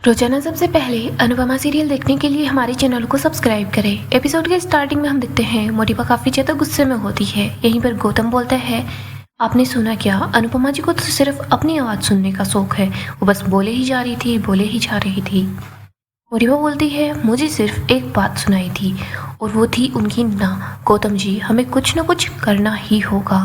रोजाना सबसे पहले अनुपमा सीरियल देखने के लिए हमारे चैनल को सब्सक्राइब करें। एपिसोड के स्टार्टिंग में हम देखते हैं मोटिबा काफ़ी ज़्यादा गुस्से में होती है। यहीं पर गौतम बोलता है, आपने सुना क्या? अनुपमा जी को तो सिर्फ अपनी आवाज़ सुनने का शौक है, वो बस बोले ही जा रही थी, बोले ही जा रही थी। मोटिबा बोलती है, मुझे सिर्फ एक बात सुनाई थी और वो थी उनकी ना। गौतम जी, हमें कुछ ना कुछ करना ही होगा।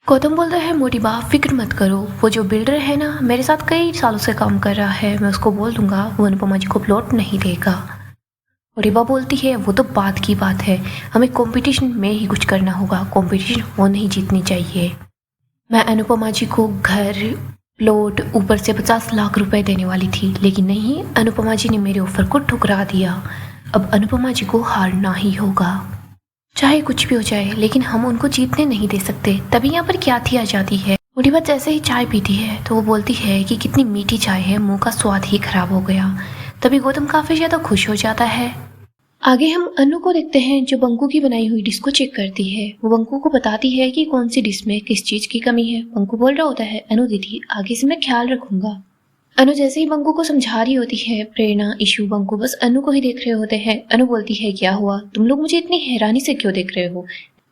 गौतम बोलता है, मोटिबा फिक्र मत करो, वो जो बिल्डर है ना, मेरे साथ कई सालों से काम कर रहा है, मैं उसको बोल दूंगा, वो अनुपमा जी को प्लॉट नहीं देगा। मोटिबा बोलती है, वो तो बात की बात है, हमें कंपटीशन में ही कुछ करना होगा, कंपटीशन वो नहीं जीतनी चाहिए। मैं अनुपमा जी को घर, प्लॉट, ऊपर से 50 लाख रुपए देने वाली थी, लेकिन नहीं, अनुपमा जी ने मेरे ऑफर को ठुकरा दिया। अब अनुपमा जी को हारना ही होगा, चाहे कुछ भी हो जाए, लेकिन हम उनको जीतने नहीं दे सकते। तभी यहाँ पर ख्याति आ जाती है। मोटिबा जैसे ही चाय पीती है तो वो बोलती है कि कितनी मीठी चाय है, मुंह का स्वाद ही खराब हो गया। तभी गौतम काफी ज्यादा खुश हो जाता है। आगे हम अनु को देखते हैं जो बंकू की बनाई हुई डिश को चेक करती है। वो बंकू को बताती है कि कौन सी डिश में किस चीज की कमी है। बंकू बोल रहा होता है, अनु दीदी आगे से मैं ख्याल रखूंगा। अनु जैसे ही बंकू को समझा रही होती है, प्रेरणा, ईशु, बंकू बस अनु को ही देख रहे होते हैं। अनु बोलती है, क्या हुआ, तुम लोग मुझे इतनी हैरानी से क्यों देख रहे हो?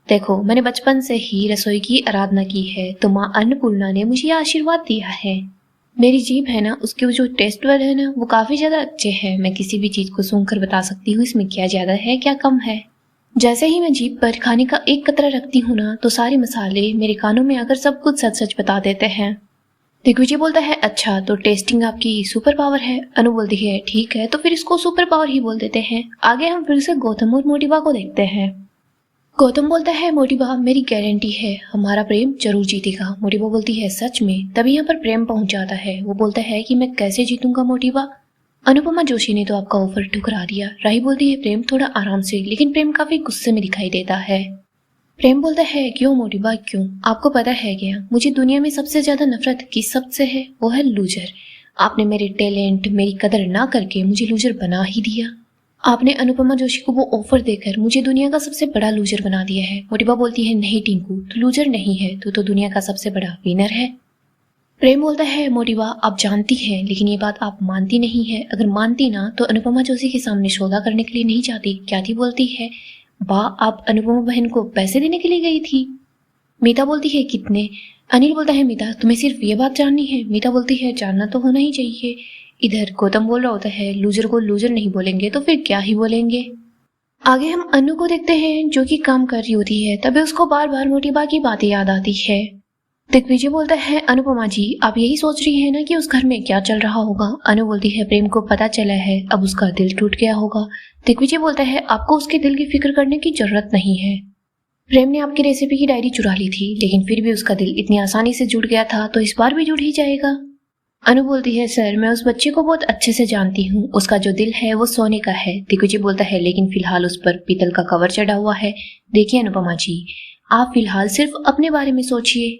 देखो, मैंने बचपन से ही रसोई की आराधना की है, तो माँ अन्नपूर्णा ने मुझे यह आशीर्वाद दिया है। मेरी जीभ है ना, उसके जो टेस्ट बड है ना, वो काफी ज्यादा अच्छे हैं। मैं किसी भी चीज को सूंघ कर बता सकती हूँ इसमें क्या ज्यादा है क्या कम है। जैसे ही मैं जीभ पर खाने का एक कतरा रखती हूँ ना, तो सारे मसाले मेरे कानों में आकर सब कुछ सच सच बता देते हैं। दिग्विजय बोलता है, अच्छा तो टेस्टिंग आपकी सुपर पावर है। अनु बोलती है, ठीक है तो फिर इसको सुपर पावर ही बोल देते हैं। आगे हम फिर से गौतम और मोटिबा को देखते हैं। गौतम बोलता है, मोटिबा मेरी गारंटी है, हमारा प्रेम जरूर जीतेगा। मोटिबा बोलती है, सच में? तभी यहाँ पर प्रेम पहुंच जाता है। वो बोलता है कि मैं कैसे जीतूंगा मोटिबा, अनुपमा जोशी ने तो आपका ऑफर ठुकरा दिया। राही बोलती है, प्रेम थोड़ा आराम से, लेकिन प्रेम काफी गुस्से में दिखाई देता है। प्रेम बोलता है, क्यों मोटिबा क्यों? आपको पता है क्या, मुझे दुनिया में सबसे ज्यादा नफरत किस सबसे है? वो है लूजर। आपने मेरे टैलेंट, मेरी कदर ना करके मुझे लूजर बना ही दिया। आपने अनुपमा जोशी को वो ऑफर देकर मुझे दुनिया का सबसे बड़ा लूजर बना दिया है। मोटिबा बोलती है, नहीं टिंकू, तू लूजर नहीं है, तू तो दुनिया का सबसे बड़ा विनर है। प्रेम बोलता है, मोटिबा आप जानती हैं, लेकिन ये बात आप मानती नहीं है। अगर मानती ना तो अनुपमा जोशी के सामने सौदा करने के लिए नहीं जाती। ख्याति बोलती है, वाह, आप अनुपमा बहन को पैसे देने के लिए गई थी। मीता बोलती है, कितने? अनिल बोलता है, मीता तुम्हें सिर्फ ये बात जाननी है। मीता बोलती है, जानना तो होना ही चाहिए। इधर गौतम बोल रहा होता है, लूजर को लूजर नहीं बोलेंगे तो फिर क्या ही बोलेंगे। आगे हम अनु को देखते हैं जो कि काम कर रही होती है। तभी उसको बार बार मोटिबा की बातें याद आती है। दिग्विजय बोलता है, अनुपमा जी आप यही सोच रही है ना कि उस घर में क्या चल रहा होगा? अनु बोलती है, प्रेम को पता चला है, अब उसका दिल टूट गया होगा। दिग्विजय बोलता है, आपको उसके दिल की फिक्र करने की जरूरत नहीं है। प्रेम ने आपकी रेसिपी की डायरी चुरा ली थी, लेकिन फिर भी उसका दिल इतनी आसानी से जुड़ गया था, तो इस बार भी जुड़ ही जाएगा। अनु बोलती है, सर मैं उस बच्चे को बहुत अच्छे से जानती हूँ, उसका जो दिल है वो सोने का है। दिग्विजय बोलता है, लेकिन फिलहाल उस पर पीतल का कवर चढ़ा हुआ है। देखिए अनुपमा जी, आप फिलहाल सिर्फ अपने बारे में सोचिए।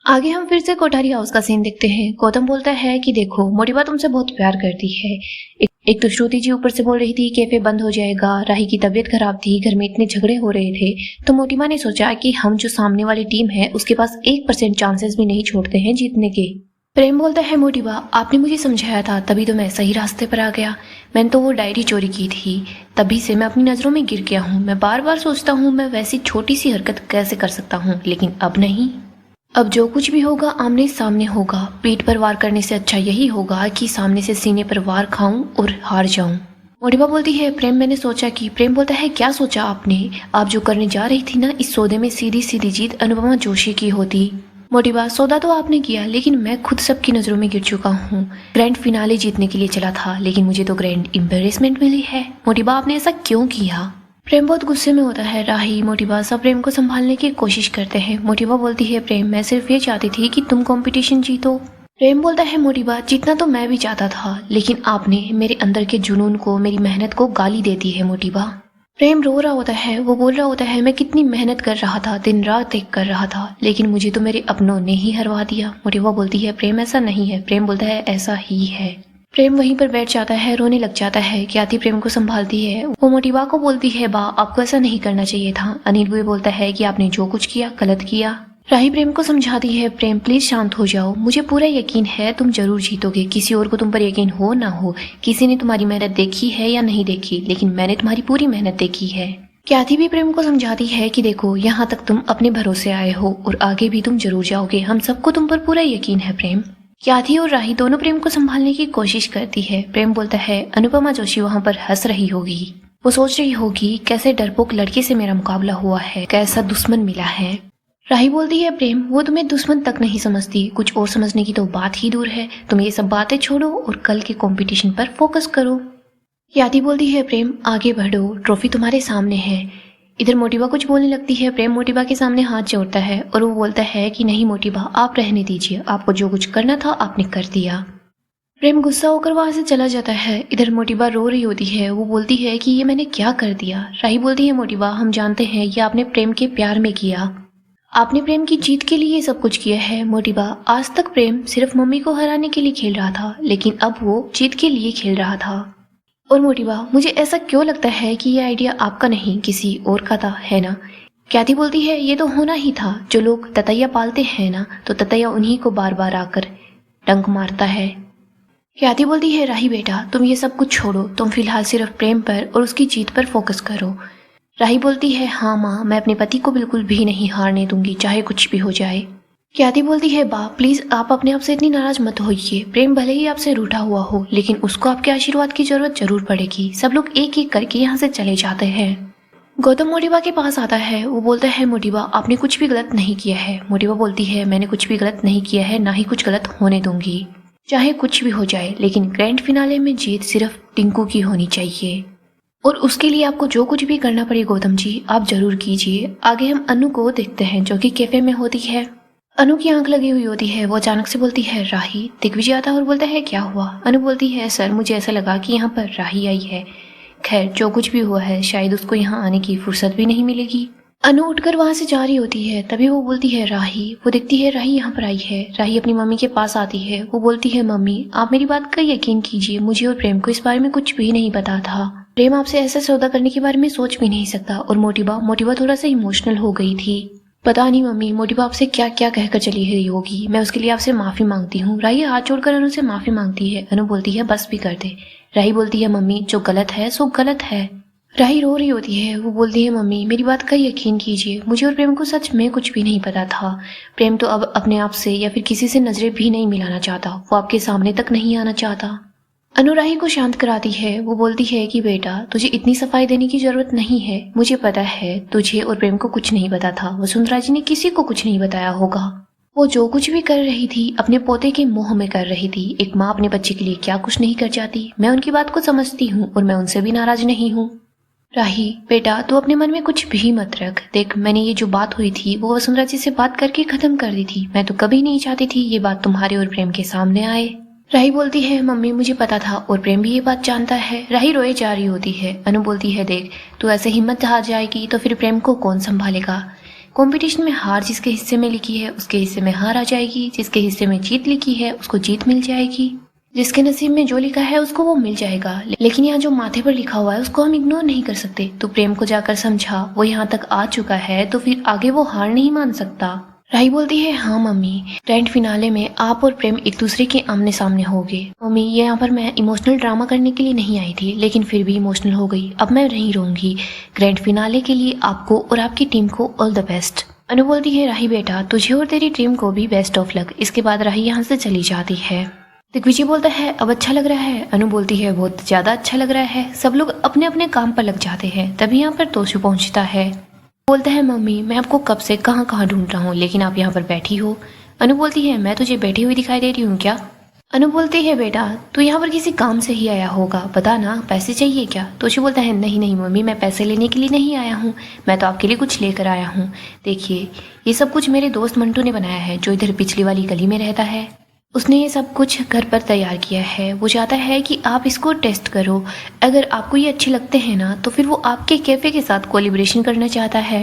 आगे हम फिर से कोठारी हाउस का सीन देखते हैं। गौतम बोलता है कि देखो, मोटिबा तुमसे बहुत प्यार करती है। एक तो श्रुति जी ऊपर से बोल रही थी कैफे बंद हो जाएगा, राही की तबीयत खराब थी, घर में इतने झगड़े हो रहे थे, तो मोटिबा ने सोचा कि हम जो सामने वाली टीम है उसके पास 1% चांसेस भी नहीं छोड़ते हैं जीतने के। प्रेम बोलता है, मोटिबा आपने मुझे समझाया था, तभी तो मैं सही रास्ते पर आ गया। मैंने तो वो डायरी चोरी की थी, तभी से मैं अपनी नजरों में गिर गया हूँ। मैं बार बार सोचता हूँ मैं वैसी छोटी सी हरकत कैसे कर सकता हूँ, लेकिन अब नहीं। अब जो कुछ भी होगा आमने सामने होगा। पीठ पर वार करने से अच्छा यही होगा कि सामने से सीने पर वार खाऊं और हार जाऊं। मोटिबा बोलती है, प्रेम मैंने सोचा कि। प्रेम बोलता है, क्या सोचा आपने? आप जो करने जा रही थी ना, इस सौदे में सीधी सीधी जीत अनुपमा जोशी की होती। मोटिबा, सौदा तो आपने किया, लेकिन मैं खुद सबकी नजरों में गिर चुका हूँ। ग्रैंड फिनाले जीतने के लिए चला था, लेकिन मुझे तो ग्रैंड एम्बेरसमेंट मिली है। मोटिबा आपने ऐसा क्यों किया? प्रेम बहुत गुस्से में होता है। राही, मोटिबा सब प्रेम को संभालने की कोशिश करते हैं। मोटिबा बोलती है, प्रेम मैं सिर्फ ये चाहती थी कि तुम कंपटीशन जीतो। प्रेम बोलता है, मोटिबा जीतना तो मैं भी चाहता था, लेकिन आपने मेरे अंदर के जुनून को, मेरी मेहनत को गाली दे दी है मोटिबा। प्रेम रो रहा होता है। वो बोल रहा होता है, मैं कितनी मेहनत कर रहा था, दिन रात एक कर रहा था, लेकिन मुझे तो मेरे अपनों ने ही हरवा दिया। मोटिबा बोलती है, प्रेम ऐसा नहीं है। प्रेम बोलता है, ऐसा ही है। प्रेम वहीं पर बैठ जाता है, रोने लग जाता है। ख्याति प्रेम को संभालती है। वो मोटिबा को बोलती है, बा आपको ऐसा नहीं करना चाहिए था। अनिल भी बोलता है कि आपने जो कुछ किया गलत किया। राही प्रेम को समझाती है, प्रेम प्लीज शांत हो जाओ, मुझे पूरा यकीन है तुम जरूर जीतोगे। किसी और को तुम पर यकीन हो ना हो, किसी ने तुम्हारी मेहनत देखी है या नहीं देखी, लेकिन मैंने तुम्हारी पूरी मेहनत देखी है। ख्याति भी प्रेम को समझाती है कि देखो यहाँ तक तुम अपने भरोसे आए हो और आगे भी तुम जरूर जाओगे, हम सबको तुम पर पूरा यकीन है प्रेम। ख्याति और राही दोनों प्रेम को संभालने की कोशिश करती है। प्रेम बोलता है, अनुपमा जोशी वहाँ पर हंस रही होगी, वो सोच रही होगी कैसे डरपोक लड़के से मेरा मुकाबला हुआ है, कैसा दुश्मन मिला है। राही बोलती है, प्रेम वो तुम्हें दुश्मन तक नहीं समझती, कुछ और समझने की तो बात ही दूर है, तुम ये सब बातें छोड़ो और कल के कंपटीशन पर फोकस करो। ख्याति बोलती है, प्रेम आगे बढ़ो, ट्रॉफी तुम्हारे सामने है। इधर मोटिबा कुछ बोलने लगती है। प्रेम मोटिबा के सामने हाथ जोड़ता है और वो बोलता है कि नहीं मोटिबा, आप रहने दीजिए, आपको जो कुछ करना था आपने कर दिया। प्रेम गुस्सा होकर वहां से चला जाता है। इधर मोटिबा रो रही होती है, वो बोलती है कि ये मैंने क्या कर दिया। राही बोलती है, मोटिबा हम जानते हैं ये आपने प्रेम के प्यार में किया, आपने प्रेम की जीत के लिए सब कुछ किया है। मोटिबा आज तक प्रेम सिर्फ मम्मी को हराने के लिए खेल रहा था, लेकिन अब वो जीत के लिए खेल रहा था। और मोटिबा मुझे ऐसा क्यों लगता है कि ये आइडिया आपका नहीं किसी और का था, है ना। ख्याति बोलती है, ये तो होना ही था, जो लोग ततैया पालते हैं ना, तो ततैया उन्हीं को बार बार आकर डंक मारता है। ख्याति बोलती है, राही बेटा तुम ये सब कुछ छोड़ो, तुम फिलहाल सिर्फ प्रेम पर और उसकी जीत पर फोकस करो। राही बोलती है, हाँ माँ, मैं अपने पति को बिल्कुल भी नहीं हारने दूंगी, चाहे कुछ भी हो जाए। ख्याति बोलती है, बा प्लीज आप अपने आप से इतनी नाराज मत होइए, प्रेम भले ही आपसे रूठा हुआ हो, लेकिन उसको आपके आशीर्वाद की जरूरत जरूर पड़ेगी। सब लोग एक एक करके यहाँ से चले जाते हैं। गौतम मोटिबा के पास आता है, वो बोलता है, मोटिबा आपने कुछ भी गलत नहीं किया है। मोटिबा बोलती है, मैंने कुछ भी गलत नहीं किया है, ना ही कुछ गलत होने दूंगी, चाहे कुछ भी हो जाए, लेकिन ग्रैंड फिनाले में जीत सिर्फ टिंकू की होनी चाहिए और उसके लिए आपको जो कुछ भी करना पड़े गौतम जी आप जरूर कीजिए। आगे हम अनु को देखते हैं जो कि कैफे में होती है। अनु की आंख लगी हुई होती है, वो अचानक से बोलती है, राही। दिग्विजय आता है और बोलता है, क्या हुआ। अनु बोलती है, सर मुझे ऐसा लगा कि यहाँ पर राही आई है, खैर जो कुछ भी हुआ है शायद उसको यहाँ आने की फुर्सत भी नहीं मिलेगी। अनु उठकर वहां से जा रही होती है, तभी वो बोलती है, राही। वो देखती है राही यहाँ पर आई है। राही अपनी मम्मी के पास आती है, वो बोलती है, मम्मी आप मेरी बात का यकीन कीजिए, मुझे और प्रेम को इस बारे में कुछ भी नहीं पता था, प्रेम आपसे ऐसा सौदा करने के बारे में सोच भी नहीं सकता। और मोटिबा थोड़ा सा इमोशनल हो गई थी। पता नहीं मम्मी मोटिबा आपसे क्या क्या कहकर चली गई होगी, मैं उसके लिए आपसे माफी मांगती हूँ। राही हाथ जोड़कर अनु से माफी मांगती है। अनु बोलती है, बस भी कर दे। राही बोलती है, मम्मी जो गलत है सो गलत है। राही रो रही होती है, वो बोलती है, मम्मी मेरी बात का यकीन कीजिए, मुझे और प्रेम को सच में कुछ भी नहीं पता था। प्रेम तो अब अपने आप से या फिर किसी से नजरें भी नहीं मिलाना चाहता, वो आपके सामने तक नहीं आना चाहता। अनु राही को शांत कराती है, वो बोलती है कि बेटा तुझे इतनी सफाई देने की जरूरत नहीं है, मुझे पता है तुझे और प्रेम को कुछ नहीं पता था, वसुंधरा जी ने किसी को कुछ नहीं बताया होगा। वो जो कुछ भी कर रही थी अपने पोते के मोह में कर रही थी। एक माँ अपने बच्चे के लिए क्या कुछ नहीं कर जाती। मैं उनकी बात को समझती हूँ और मैं उनसे भी नाराज नहीं हूँ। राही बेटा तू अपने मन में कुछ भी मत रख, देख मैंने ये जो बात हुई थी वो वसुंधरा जी से बात करके खत्म कर दी थी, मैं तो कभी नहीं चाहती थी ये बात तुम्हारे और प्रेम के सामने आए। राही बोलती है, मम्मी मुझे पता था और प्रेम भी ये बात जानता है। राही रोए जा रही होती है। अनु बोलती है, देख तू ऐसे हिम्मत हार जाएगी तो फिर प्रेम को कौन संभालेगा। कंपटीशन में हार जिसके हिस्से में लिखी है उसके हिस्से में हार आ जाएगी, जिसके हिस्से में जीत लिखी है उसको जीत मिल जाएगी, जिसके नसीब में जो लिखा है उसको वो मिल जाएगा। लेकिन यहाँ जो माथे पर लिखा हुआ है उसको हम इग्नोर नहीं कर सकते। तो प्रेम को जाकर समझा, वो यहाँ तक आ चुका है तो फिर आगे वो हार नहीं मान सकता। राही बोलती है, हाँ मम्मी ग्रैंड फिनाले में आप और प्रेम एक दूसरे के आमने सामने होंगे। मम्मी ये यहाँ पर मैं इमोशनल ड्रामा करने के लिए नहीं आई थी, लेकिन फिर भी इमोशनल हो गई। अब मैं नहीं रहूंगी। ग्रैंड फिनाले के लिए आपको और आपकी टीम को ऑल द बेस्ट। अनु बोलती है, राही बेटा तुझे और तेरी टीम को भी बेस्ट ऑफ लक। इसके बाद राही यहाँ से चली जाती है। दिग्विजय बोलता है, अब अच्छा लग रहा है। अनु बोलती है, बहुत ज्यादा अच्छा लग रहा है। सब लोग अपने अपने काम पर लग जाते हैं। तभी यहाँ पर तोशु पहुंचता है। बोलता है, मम्मी मैं आपको कब से कहाँ कहाँ ढूंढ रहा हूँ, लेकिन आप यहाँ पर बैठी हो। अनु बोलती है, मैं तुझे बैठी हुई दिखाई दे रही हूँ क्या। अनु बोलती है, बेटा तू यहाँ पर किसी काम से ही आया होगा, बता ना पैसे चाहिए क्या। तोशु बोलता है, नहीं नहीं मम्मी मैं पैसे लेने के लिए नहीं आया हूँ, मैं तो आपके लिए कुछ लेकर आया हूँ। देखिए ये सब कुछ मेरे दोस्त मंटू ने बनाया है, जो इधर पिछली वाली गली में रहता है। उसने ये सब कुछ घर पर तैयार किया है। वो चाहता है कि आप इसको टेस्ट करो, अगर आपको ये अच्छे लगते हैं ना तो फिर वो आपके कैफे के साथ कोलिब्रेशन करना चाहता है।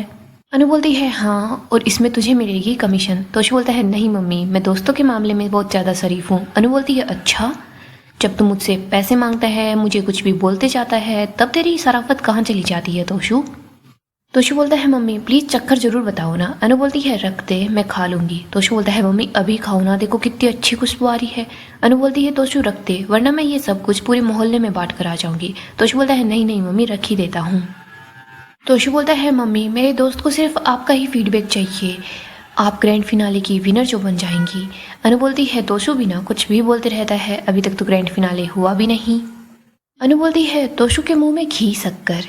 अनु बोलती है, हाँ और इसमें तुझे मिलेगी कमीशन। तोशु बोलता है, नहीं मम्मी मैं दोस्तों के मामले में बहुत ज़्यादा शरीफ हूँ। अनु बोलती है, अच्छा जब तुम मुझसे पैसे मांगता है, मुझे कुछ भी बोलते जाता है, तब तेरी शराफत कहाँ चली जाती है तोशु। तोशु बोलता है मम्मी प्लीज़ चक्कर ज़रूर बताओ ना। अनु बोलती है रख दे मैं खा लूँगी। तोशु बोलता है मम्मी अभी खाओ ना, देखो कितनी अच्छी खुशबू आ रही है। अनु बोलती है तोशु रख दे वरना मैं ये सब कुछ पूरे मोहल्ले में बांट कर आ जाऊँगी। तोशु बोलता है नहीं नहीं मम्मी रख ही देता हूँ। तोशु बोलता है मम्मी मेरे दोस्त को सिर्फ आपका ही फीडबैक चाहिए, आप ग्रैंड फिनाले की विनर जो बन जाएंगी। अनु बोलती है तोशु भी ना कुछ भी बोलते रहता है, अभी तक तो ग्रैंड फिनाले हुआ भी नहीं। अनु बोलती है तोशु के मुंह में घी शक्कर,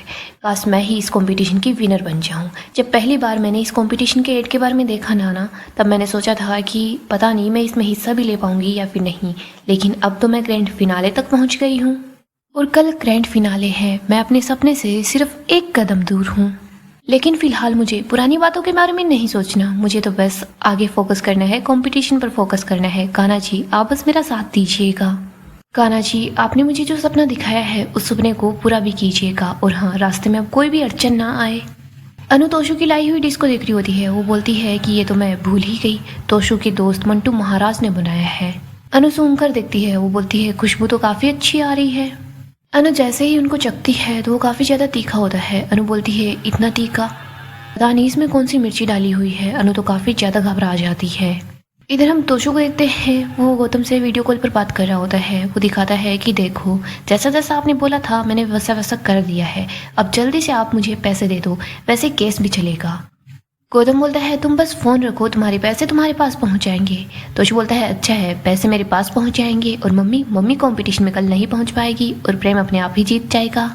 काश मैं ही इस कंपटीशन की विनर बन जाऊं। जब पहली बार मैंने इस कंपटीशन के एड के बारे में देखा ना तब मैंने सोचा था कि पता नहीं मैं इसमें हिस्सा भी ले पाऊंगी या फिर नहीं, लेकिन अब तो मैं ग्रैंड फिनाले तक पहुंच गई हूं और कल ग्रैंड फिनाले है। मैं अपने सपने से सिर्फ एक कदम दूर हूँ, लेकिन फिलहाल मुझे पुरानी बातों के बारे में नहीं सोचना, मुझे तो बस आगे फोकस करना है, कंपटीशन पर फोकस करना है। कान्हा जी आप बस मेरा साथ दीजिएगा। कान्हा जी आपने मुझे जो सपना दिखाया है उस सपने को पूरा भी कीजिएगा, और हाँ रास्ते में अब कोई भी अड़चन ना आए। अनु तोशु की लाई हुई डिश को देख रही होती है, वो बोलती है कि ये तो मैं भूल ही गई, तोशु के दोस्त मंटू महाराज ने बनाया है। अनु सूंघ कर देखती है, वो बोलती है खुशबू तो काफ़ी अच्छी आ रही है। अनु जैसे ही उनको चखती है तो वो काफ़ी ज़्यादा तीखा होता है। अनु बोलती है इतना तीखा, पता नहीं इसमें कौन सी मिर्ची डाली हुई है। अनु तो काफ़ी ज़्यादा घबरा जाती है। इधर हम तोशु को देखते हैं, वो गौतम से वीडियो कॉल पर बात कर रहा होता है। वो दिखाता है कि देखो जैसा जैसा आपने बोला था मैंने वैसा वैसा कर दिया है, अब जल्दी से आप मुझे पैसे दे दो, वैसे केस भी चलेगा। गौतम बोलता है तुम बस फ़ोन रखो तुम्हारे पैसे तुम्हारे पास पहुंच जाएंगे। तोशु बोलता है अच्छा है पैसे मेरे पास पहुंच जाएंगे, और मम्मी कंपटीशन में कल नहीं पहुंच पाएगी और प्रेम अपने आप ही जीत जाएगा।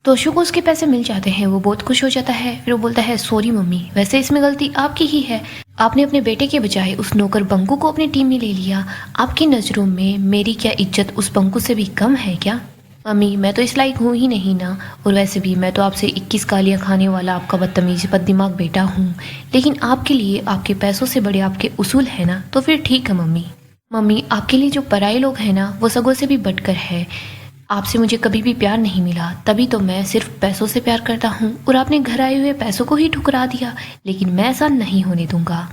तोशु को उसके पैसे मिल जाते हैं, वो बहुत खुश हो जाता है। फिर वो बोलता है सॉरी मम्मी, वैसे इसमें गलती आपकी ही है, आपने अपने बेटे के बजाय उस नौकर बंकू को अपनी टीम में ले लिया। आपकी नज़रों में मेरी क्या इज्जत उस बंकू से भी कम है क्या? मम्मी मैं तो इस लायक हूँ ही नहीं ना, और वैसे भी मैं तो आपसे 21 गालियाँ खाने वाला आपका बदतमीज बददिमाग बेटा हूँ, लेकिन आपके लिए आपके पैसों से बड़े आपके उसूल है ना, तो फिर ठीक है मम्मी आपके लिए जो पराये लोग हैं ना वो सगों से भी बढ़कर है। आपसे मुझे कभी भी प्यार नहीं मिला, तभी तो मैं सिर्फ पैसों से प्यार करता हूँ, और आपने घर आए हुए पैसों को ही ठुकरा दिया, लेकिन मैं ऐसा नहीं होने दूंगा।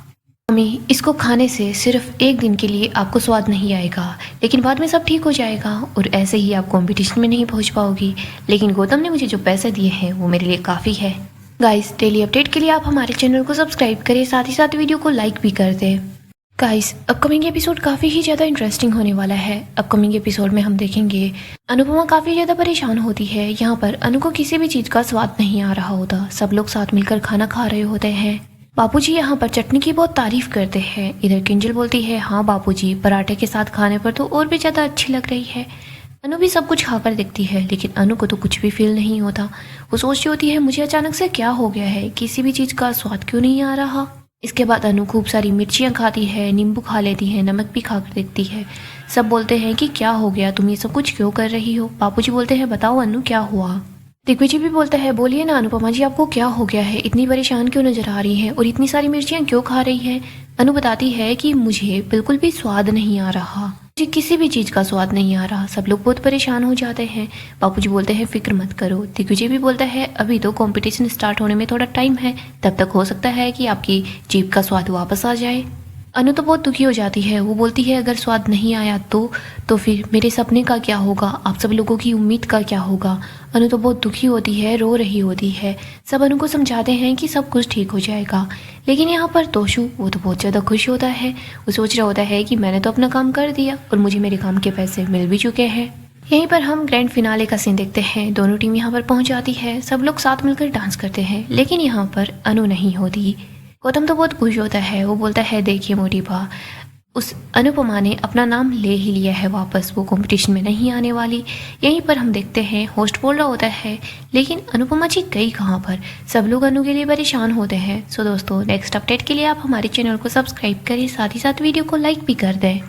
मम्मी इसको खाने से सिर्फ एक दिन के लिए आपको स्वाद नहीं आएगा, लेकिन बाद में सब ठीक हो जाएगा और ऐसे ही आप कंपटीशन में नहीं पहुँच पाओगी, लेकिन गौतम ने मुझे जो पैसे दिए हैं वो मेरे लिए काफ़ी है। गाइस डेली अपडेट के लिए आप हमारे चैनल को सब्सक्राइब करें, साथ ही साथ वीडियो को लाइक भी कर दें। गाइस अपकमिंग एपिसोड काफ़ी ही ज़्यादा इंटरेस्टिंग होने वाला है। अपकमिंग एपिसोड में हम देखेंगे अनुपमा काफ़ी ज़्यादा परेशान होती है। यहाँ पर अनु को किसी भी चीज़ का स्वाद नहीं आ रहा होता, सब लोग साथ मिलकर खाना खा रहे होते हैं। बापूजी यहाँ पर चटनी की बहुत तारीफ करते हैं। इधर किंजल बोलती है हाँ बापूजी पराठे के साथ खाने पर तो और भी ज़्यादा अच्छी लग रही है। अनु भी सब कुछ खाकर देखती है, लेकिन अनु को तो कुछ भी फील नहीं होता। वो सोचती होती है मुझे अचानक से क्या हो गया है, किसी भी चीज़ का स्वाद क्यों नहीं आ रहा। इसके बाद अनु खूब सारी मिर्चियाँ खाती है, नींबू खा लेती है, नमक भी खाकर देखती है। सब बोलते हैं कि क्या हो गया, तुम ये सब कुछ क्यों कर रही हो। बापूजी बोलते हैं बताओ अनु क्या हुआ। दिग्विजय भी बोलता है बोलिए ना अनुपमा जी आपको क्या हो गया है, इतनी परेशान क्यों नजर आ रही है और इतनी सारी मिर्चियाँ क्यों खा रही है। अनु बताती है कि मुझे बिल्कुल भी स्वाद नहीं आ रहा, मुझे किसी भी चीज़ का स्वाद नहीं आ रहा। सब लोग बहुत परेशान हो जाते हैं। बापूजी बोलते हैं फिक्र मत करो। दिग्विजय भी बोलता है अभी तो कंपटीशन स्टार्ट होने में थोड़ा टाइम है, तब तक हो सकता है कि आपकी जीभ का स्वाद वापस आ जाए। अनु तो बहुत दुखी हो जाती है। वो बोलती है अगर स्वाद नहीं आया तो फिर मेरे सपने का क्या होगा, आप सब लोगों की उम्मीद का क्या होगा। अनु तो बहुत दुखी होती है, रो रही होती है। सब अनु को समझाते हैं कि सब कुछ ठीक हो जाएगा, लेकिन यहाँ पर तोशु वो तो बहुत ज़्यादा खुश होता है। वो सोच रहा होता है कि मैंने तो अपना काम कर दिया और मुझे मेरे काम के पैसे मिल भी चुके हैं। यहीं पर हम ग्रैंड फिनाले का सीन देखते हैं। दोनों टीम यहाँ पर पहुँच जाती है, सब लोग साथ मिलकर डांस करते हैं, लेकिन यहाँ पर अनु नहीं होती। गौतम तो बहुत खुश होता है। वो बोलता है देखिए मोटी बा, उस अनुपमा ने अपना नाम ले ही लिया है वापस, वो कंपटीशन में नहीं आने वाली। यहीं पर हम देखते हैं होस्ट बोल रहा होता है लेकिन अनुपमा जी गई कहाँ पर। सब लोग अनु के लिए परेशान होते हैं। सो दोस्तों नेक्स्ट अपडेट के लिए आप हमारे चैनल को सब्सक्राइब करें, साथ ही साथ वीडियो को लाइक भी कर दें।